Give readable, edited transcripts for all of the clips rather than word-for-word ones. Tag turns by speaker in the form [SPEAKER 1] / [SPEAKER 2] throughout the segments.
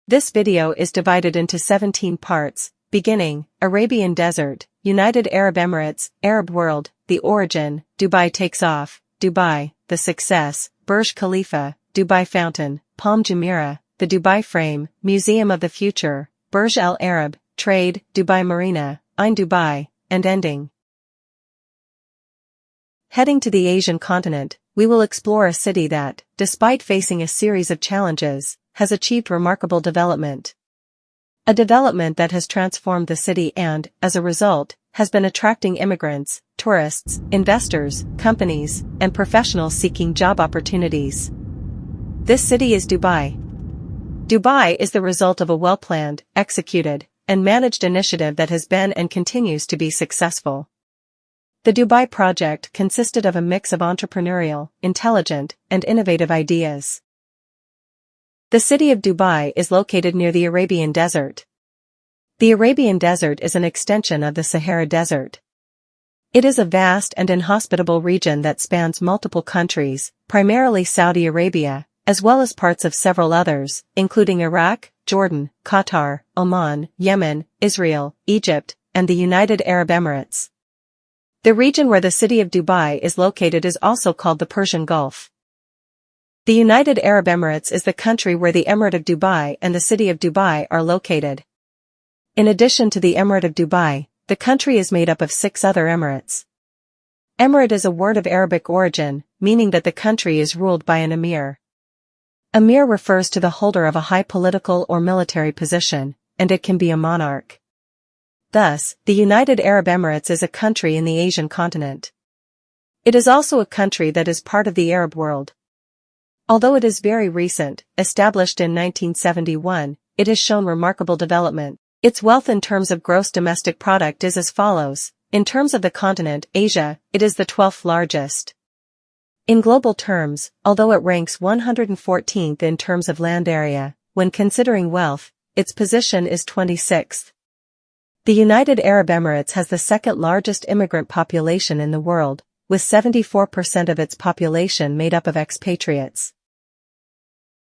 [SPEAKER 1] This video is divided into 17 parts, beginning, Arabian Desert, United Arab Emirates, Arab World, the origin, Dubai takes off, Dubai, the success, Burj Khalifa, Dubai Fountain, Palm Jumeirah, the Dubai Frame, Museum of the Future, Burj Al Arab, Trade, Dubai Marina, Ain Dubai, and ending. Heading to the Asian continent, we will explore a city that, despite facing a series of challenges, has achieved remarkable development. A development that has transformed the city and, as a result, has been attracting immigrants, tourists, investors, companies, and professionals seeking job opportunities. This city is Dubai. Dubai is the result of a well-planned, executed, and managed initiative that has been and continues to be successful. The Dubai project consisted of a mix of entrepreneurial, intelligent, and innovative ideas. The city of Dubai is located near the Arabian Desert. The Arabian Desert is an extension of the Sahara Desert. It is a vast and inhospitable region that spans multiple countries, primarily Saudi Arabia, as well as parts of several others, including Iraq, Jordan, Qatar, Oman, Yemen, Israel, Egypt, and the United Arab Emirates. The region where the city of Dubai is located is also called the Persian Gulf. The United Arab Emirates is the country where the Emirate of Dubai and the city of Dubai are located. In addition to the Emirate of Dubai, the country is made up of 6 other emirates. Emirate is a word of Arabic origin, meaning that the country is ruled by an emir. Emir refers to the holder of a high political or military position, and it can be a monarch. Thus, the United Arab Emirates is a country in the Asian continent. It is also a country that is part of the Arab world. Although it is very recent, established in 1971, it has shown remarkable development. Its wealth in terms of gross domestic product is as follows. In terms of the continent, Asia, it is the 12th largest. In global terms, although it ranks 114th in terms of land area, when considering wealth, its position is 26th. The United Arab Emirates has the second largest immigrant population in the world, with 74% of its population made up of expatriates.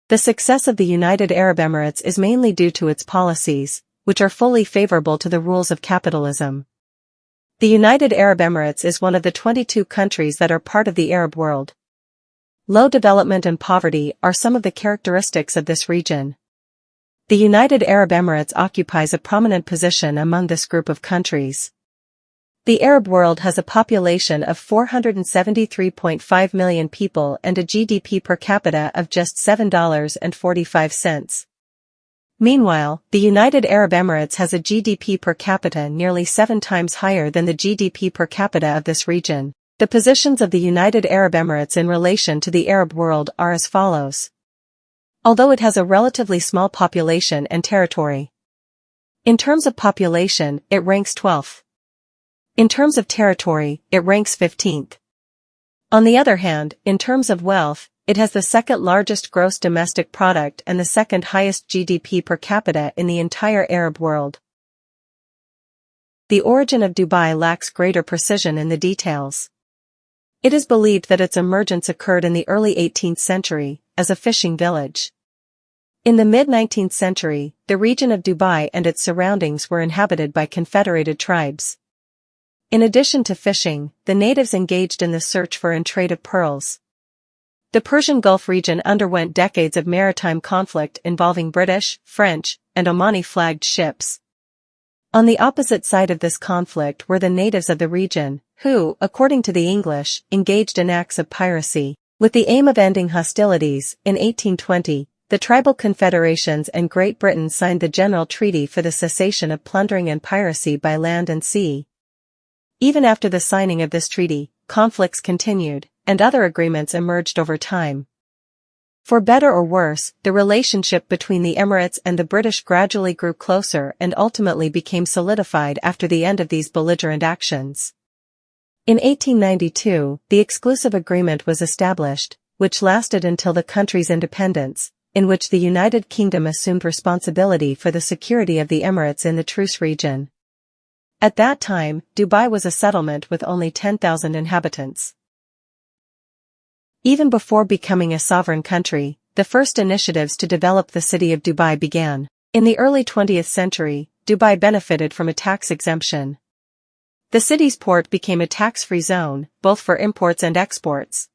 [SPEAKER 1] The success of the United Arab Emirates is mainly due to its policies, which are fully favorable to the rules of capitalism. The United Arab Emirates is one of the 22 countries that are part of the Arab world. Low development and poverty are some of the characteristics of this region. The United Arab Emirates occupies a prominent position among this group of countries. The Arab world has a population of 473.5 million people and a GDP per capita of just $7.45. Meanwhile, the United Arab Emirates has a GDP per capita nearly 7 times higher than the GDP per capita of this region. The positions of the United Arab Emirates in relation to the Arab world are as follows. Although it has a relatively small population and territory. In terms of population, it ranks 12th. In terms of territory, it ranks 15th. On the other hand, in terms of wealth, it has the second largest gross domestic product and the second highest GDP per capita in the entire Arab world. The origin of Dubai lacks greater precision in the details. It is believed that its emergence occurred in the early 18th century, as a fishing village. In the mid-19th century, the region of Dubai and its surroundings were inhabited by confederated tribes. In addition to fishing, the natives engaged in the search for and trade of pearls. The Persian Gulf region underwent decades of maritime conflict involving British, French, and Omani-flagged ships. On the opposite side of this conflict were the natives of the region, who, according to the English, engaged in acts of piracy. With the aim of ending hostilities, in 1820, the tribal confederations and Great Britain signed the General Treaty for the cessation of plundering and piracy by land and sea. Even after the signing of this treaty, conflicts continued, and other agreements emerged over time. For better or worse, the relationship between the Emirates and the British gradually grew closer and ultimately became solidified after the end of these belligerent actions. In 1892, the exclusive agreement was established, which lasted until the country's independence, in which the United Kingdom assumed responsibility for the security of the Emirates in the truce region. At that time, Dubai was a settlement with only 10,000 inhabitants. Even before becoming a sovereign country, the first initiatives to develop the city of Dubai began. In the early 20th century, Dubai benefited from a tax exemption. The city's port became a tax-free zone, both for imports and exports.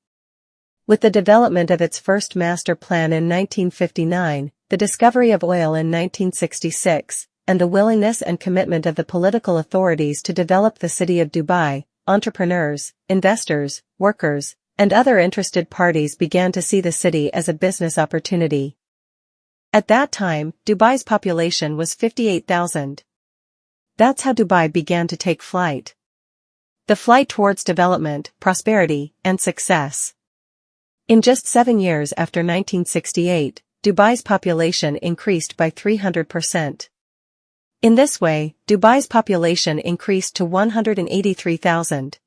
[SPEAKER 1] With the development of its first master plan in 1959, the discovery of oil in 1966, and the willingness and commitment of the political authorities to develop the city of Dubai, entrepreneurs, investors, workers, and other interested parties began to see the city as a business opportunity. At that time, Dubai's population was 58,000. That's how Dubai began to take flight. The flight towards development, prosperity, and success. In just 7 years after 1968, Dubai's population increased by 300%. In this way, Dubai's population increased to 183,000.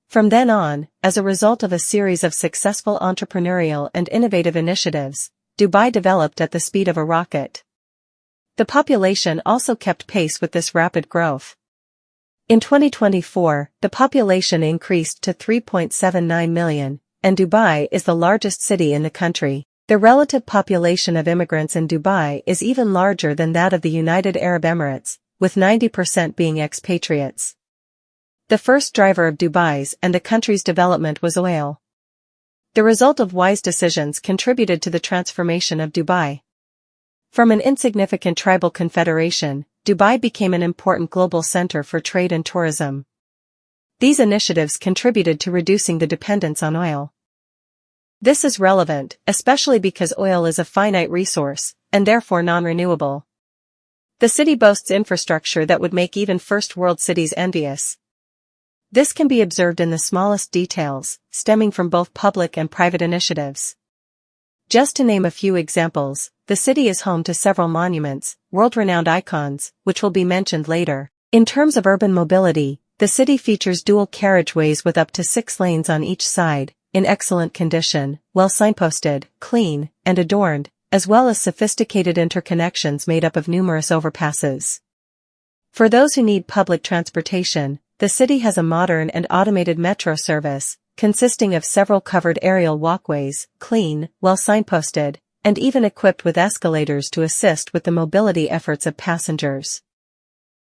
[SPEAKER 1] From then on, as a result of a series of successful entrepreneurial and innovative initiatives, Dubai developed at the speed of a rocket. The population also kept pace with this rapid growth. In 2024, the population increased to 3.79 million, and Dubai is the largest city in the country. The relative population of immigrants in Dubai is even larger than that of the United Arab Emirates, with 90% being expatriates. The first driver of Dubai's and the country's development was oil. The result of wise decisions contributed to the transformation of Dubai. From an insignificant tribal confederation, Dubai became an important global center for trade and tourism. These initiatives contributed to reducing the dependence on oil. This is relevant, especially because oil is a finite resource, and therefore non-renewable. The city boasts infrastructure that would make even first-world cities envious. This can be observed in the smallest details, stemming from both public and private initiatives. Just to name a few examples, the city is home to several monuments, world-renowned icons, which will be mentioned later. In terms of urban mobility, the city features dual carriageways with up to 6 lanes on each side, in excellent condition, well signposted, clean, and adorned, as well as sophisticated interconnections made up of numerous overpasses. For those who need public transportation, the city has a modern and automated metro service, consisting of several covered aerial walkways, clean, well signposted, and even equipped with escalators to assist with the mobility efforts of passengers.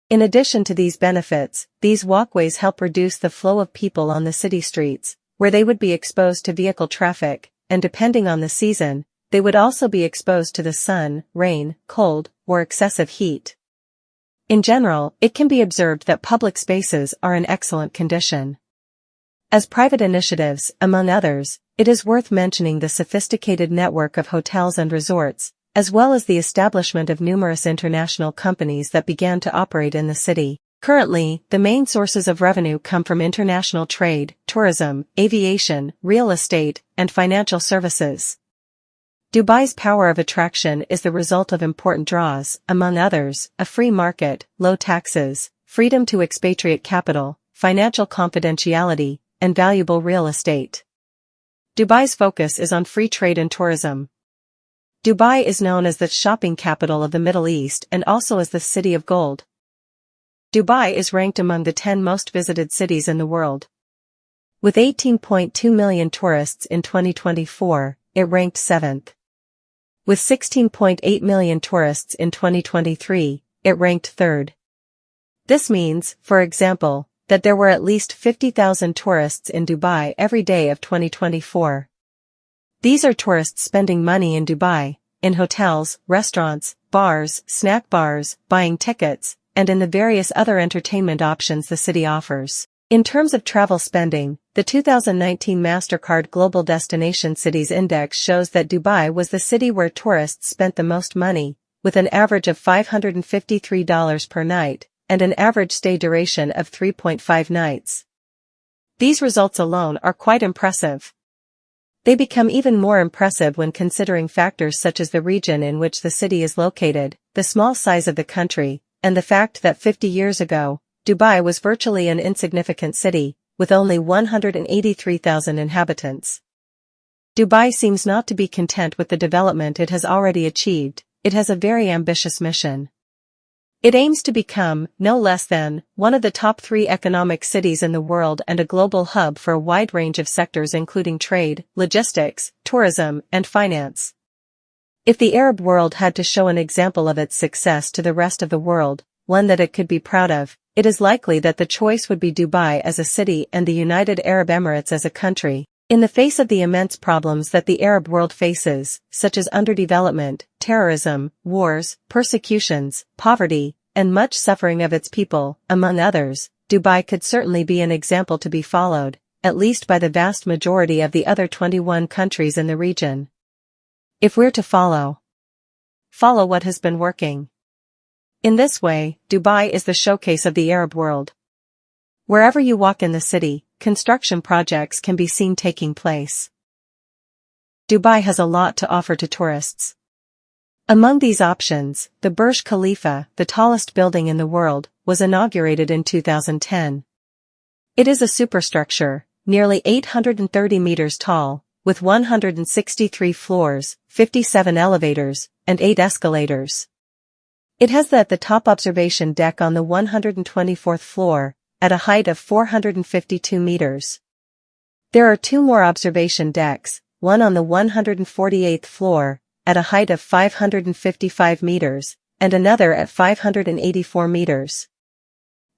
[SPEAKER 1] In addition to these benefits, these walkways help reduce the flow of people on the city streets, where they would be exposed to vehicle traffic, and depending on the season, they would also be exposed to the sun, rain, cold, or excessive heat. In general, it can be observed that public spaces are in excellent condition. As private initiatives, among others, it is worth mentioning the sophisticated network of hotels and resorts, as well as the establishment of numerous international companies that began to operate in the city. Currently, the main sources of revenue come from international trade, tourism, aviation, real estate, and financial services. Dubai's power of attraction is the result of important draws, among others, a free market, low taxes, freedom to expatriate capital, financial confidentiality, and valuable real estate. Dubai's focus is on free trade and tourism. Dubai is known as the shopping capital of the Middle East and also as the City of Gold. Dubai is ranked among the 10 most visited cities in the world. With 18.2 million tourists in 2024, it ranked 7th. With 16.8 million tourists in 2023, it ranked 3rd. This means, for example, that there were at least 50,000 tourists in Dubai every day of 2024. These are tourists spending money in Dubai, in hotels, restaurants, bars, snack bars, buying tickets, and in the various other entertainment options the city offers. In terms of travel spending, the 2019 MasterCard Global Destination Cities Index shows that Dubai was the city where tourists spent the most money, with an average of $553 per night, and an average stay duration of 3.5 nights. These results alone are quite impressive. They become even more impressive when considering factors such as the region in which the city is located, the small size of the country, and the fact that 50 years ago, Dubai was virtually an insignificant city, with only 183,000 inhabitants. Dubai seems not to be content with the development it has already achieved. It has a very ambitious mission. It aims to become, no less than, one of the top 3 economic cities in the world and a global hub for a wide range of sectors including trade, logistics, tourism, and finance. If the Arab world had to show an example of its success to the rest of the world, one that it could be proud of, it is likely that the choice would be Dubai as a city and the United Arab Emirates as a country. In the face of the immense problems that the Arab world faces, such as underdevelopment, terrorism, wars, persecutions, poverty, and much suffering of its people, among others, Dubai could certainly be an example to be followed, at least by the vast majority of the other 21 countries in the region. If we're to follow what has been working. In this way, Dubai is the showcase of the Arab world. Wherever you walk in the city, construction projects can be seen taking place. Dubai has a lot to offer to tourists. Among these options, the Burj Khalifa, the tallest building in the world, was inaugurated in 2010. It is a superstructure, nearly 830 meters tall, with 163 floors, 57 elevators, and 8 escalators. It has the top observation deck on the 124th floor, at a height of 452 meters. There are 2 more observation decks, one on the 148th floor, at a height of 555 meters, and another at 584 meters.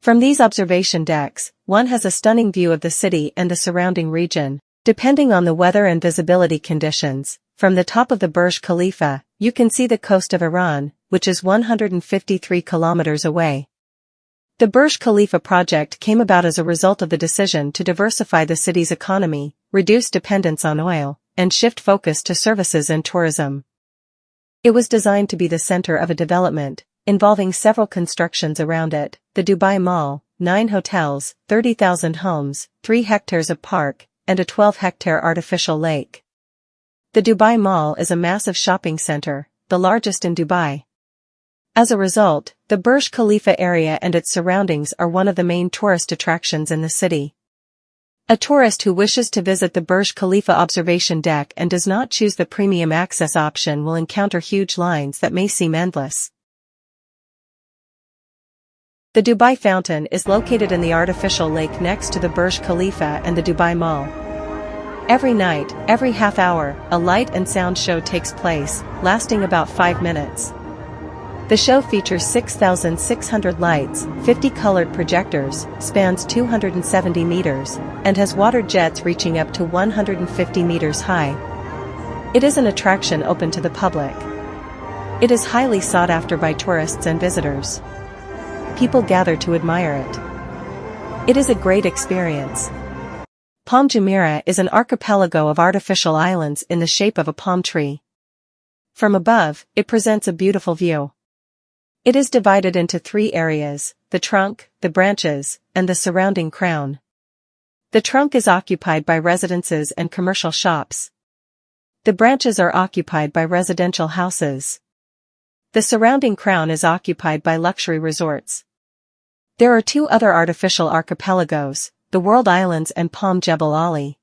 [SPEAKER 1] From these observation decks, one has a stunning view of the city and the surrounding region. Depending on the weather and visibility conditions, from the top of the Burj Khalifa, you can see the coast of Iran, which is 153 kilometers away. The Burj Khalifa project came about as a result of the decision to diversify the city's economy, reduce dependence on oil, and shift focus to services and tourism. It was designed to be the center of a development, involving several constructions around it: the Dubai Mall, 9 hotels, 30,000 homes, 3 hectares of park, and a 12-hectare artificial lake. The Dubai Mall is a massive shopping center, the largest in Dubai. As a result, the Burj Khalifa area and its surroundings are one of the main tourist attractions in the city. A tourist who wishes to visit the Burj Khalifa observation deck and does not choose the premium access option will encounter huge lines that may seem endless. The Dubai Fountain is located in the artificial lake next to the Burj Khalifa and the Dubai Mall. Every night, every half hour, a light and sound show takes place, lasting about 5 minutes. The show features 6,600 lights, 50 colored projectors, spans 270 meters, and has water jets reaching up to 150 meters high. It is an attraction open to the public. It is highly sought after by tourists and visitors. People gather to admire it. It is a great experience. Palm Jumeirah is an archipelago of artificial islands in the shape of a palm tree. From above, it presents a beautiful view. It is divided into 3 areas: the trunk, the branches, and the surrounding crown. The trunk is occupied by residences and commercial shops. The branches are occupied by residential houses. The surrounding crown is occupied by luxury resorts. There are 2 other artificial archipelagos, the World Islands and Palm Jebel Ali.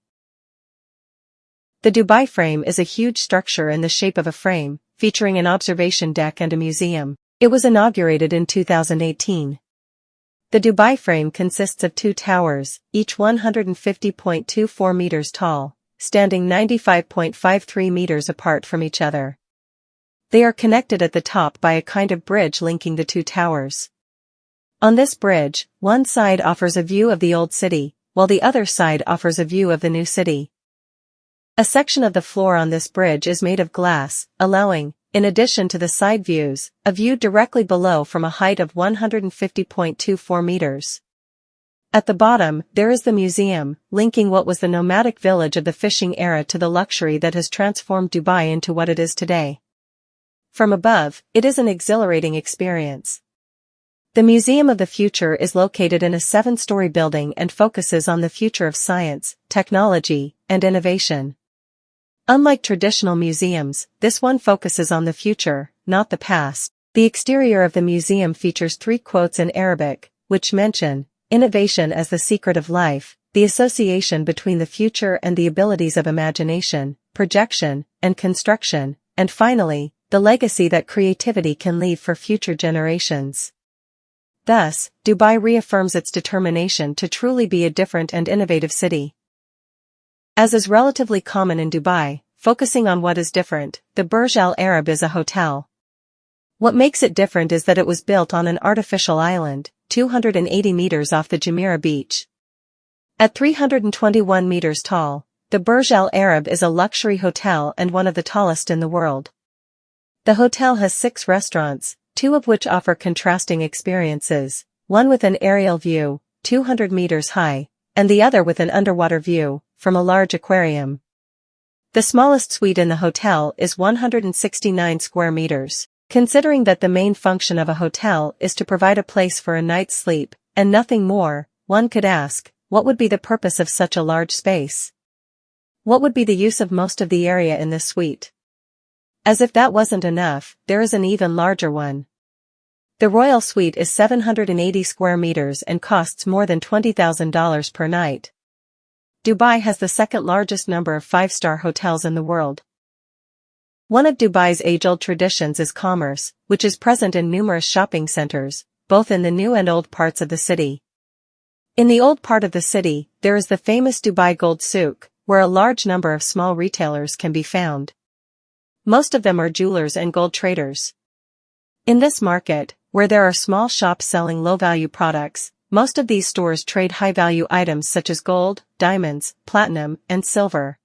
[SPEAKER 1] The Dubai Frame is a huge structure in the shape of a frame, featuring an observation deck and a museum. It was inaugurated in 2018. The Dubai Frame consists of 2 towers, each 150.24 meters tall, standing 95.53 meters apart from each other. They are connected at the top by a kind of bridge linking the 2 towers. On this bridge, one side offers a view of the old city, while the other side offers a view of the new city. A section of the floor on this bridge is made of glass, allowing, in addition to the side views, a view directly below from a height of 150.24 meters. At the bottom, there is the museum, linking what was the nomadic village of the fishing era to the luxury that has transformed Dubai into what it is today. From above, it is an exhilarating experience. The Museum of the Future is located in a 7-story building and focuses on the future of science, technology, and innovation. Unlike traditional museums, this one focuses on the future, not the past. The exterior of the museum features 3 quotes in Arabic, which mention innovation as the secret of life, the association between the future and the abilities of imagination, projection, and construction, and finally, the legacy that creativity can leave for future generations. Thus, Dubai reaffirms its determination to truly be a different and innovative city. As is relatively common in Dubai, focusing on what is different, the Burj Al Arab is a hotel. What makes it different is that it was built on an artificial island, 280 meters off the Jumerah beach. At 321 meters tall, the Burj Al Arab is a luxury hotel and one of the tallest in the world. The hotel has 6 restaurants, 2 of which offer contrasting experiences, one with an aerial view, 200 meters high, and the other with an underwater view, from a large aquarium. The smallest suite in the hotel is 169 square meters. Considering that the main function of a hotel is to provide a place for a night's sleep, and nothing more, one could ask, what would be the purpose of such a large space? What would be the use of most of the area in this suite? As if that wasn't enough, there is an even larger one. The Royal Suite is 780 square meters and costs more than $20,000 per night. Dubai has the second largest number of 5-star hotels in the world. One of Dubai's age-old traditions is commerce, which is present in numerous shopping centers, both in the new and old parts of the city. In the old part of the city, there is the famous Dubai Gold Souk, where a large number of small retailers can be found. Most of them are jewelers and gold traders. In this market, where there are small shops selling low-value products, most of these stores trade high-value items such as gold, diamonds, platinum, and silver.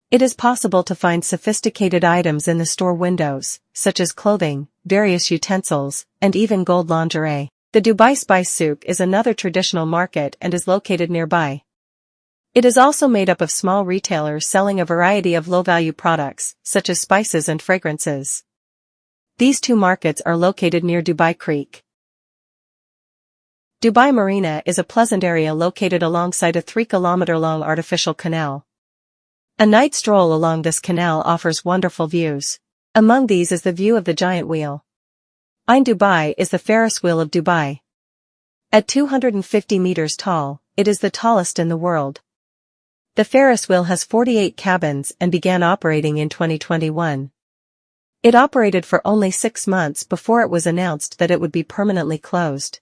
[SPEAKER 1] It is possible to find sophisticated items in the store windows, such as clothing, various utensils, and even gold lingerie. The Dubai Spice Souk is another traditional market and is located nearby. It is also made up of small retailers selling a variety of low-value products, such as spices and fragrances. These 2 markets are located near Dubai Creek. Dubai Marina is a pleasant area located alongside a 3-kilometer-long artificial canal. A night stroll along this canal offers wonderful views. Among these is the view of the giant wheel. Ain Dubai is the Ferris wheel of Dubai. At 250 meters tall, it is the tallest in the world. The Ferris wheel has 48 cabins and began operating in 2021. It operated for only 6 months before it was announced that it would be permanently closed.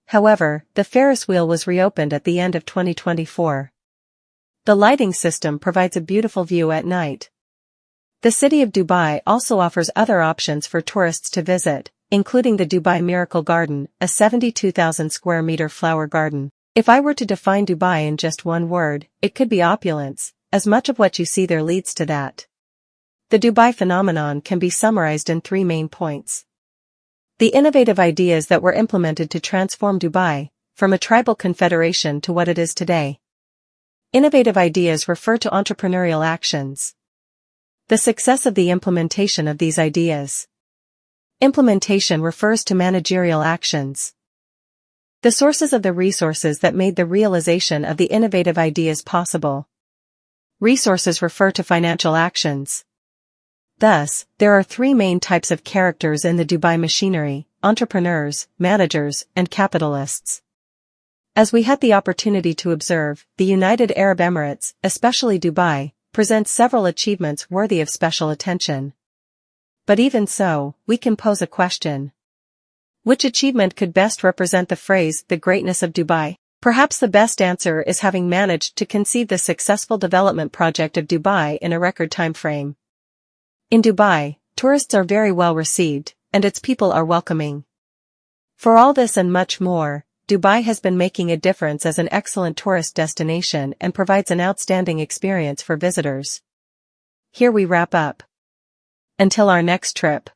[SPEAKER 1] However, the Ferris wheel was reopened at the end of 2024. The lighting system provides a beautiful view at night. The city of Dubai also offers other options for tourists to visit, including the Dubai Miracle Garden, a 72,000 square meter flower garden. If I were to define Dubai in just one word, it could be opulence, as much of what you see there leads to that. The Dubai phenomenon can be summarized in 3 main points. The innovative ideas that were implemented to transform Dubai, from a tribal confederation to what it is today. Innovative ideas refer to entrepreneurial actions. The success of the implementation of these ideas. Implementation refers to managerial actions. The sources of the resources that made the realization of the innovative ideas possible. Resources refer to financial actions. Thus, there are 3 main types of characters in the Dubai machinery: entrepreneurs, managers, and capitalists. As we had the opportunity to observe, the United Arab Emirates, especially Dubai, presents several achievements worthy of special attention. But even so, we can pose a question. Which achievement could best represent the phrase, the greatness of Dubai? Perhaps the best answer is having managed to conceive the successful development project of Dubai in a record time frame. In Dubai, tourists are very well received, and its people are welcoming. For all this and much more, Dubai has been making a difference as an excellent tourist destination and provides an outstanding experience for visitors. Here we wrap up. Until our next trip.